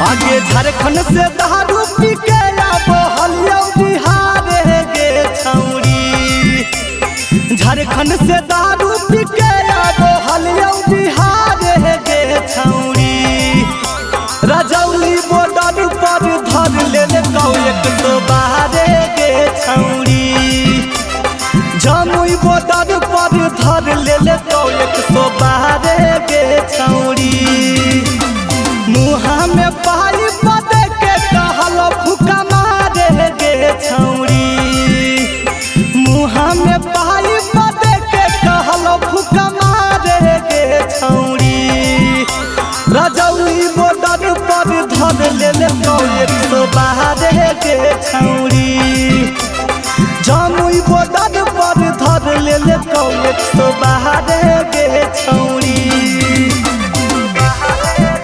आगे झारखंड से दारू पी के आबो हलिया बिहार गे छौरी। झारखंड से दारू पी के आबो हलिया बिहार गे छौरी। रजौली बॉर्डर पर धर ले कौ 112 गे छौरी। जमुई बॉर्डर पर धर ले कौ 112 गे छौरी। मुहा में पाई बदे के कहल फुका मारे गे छौरी। मुहा में पाई बदे के कहल फुका मारे गे छौरी। रजौली बॉर्डर पर धर ले कौ 112 गे छौरी। जमुई बॉर्डर पर धर ले कौ 112 गे छौरी।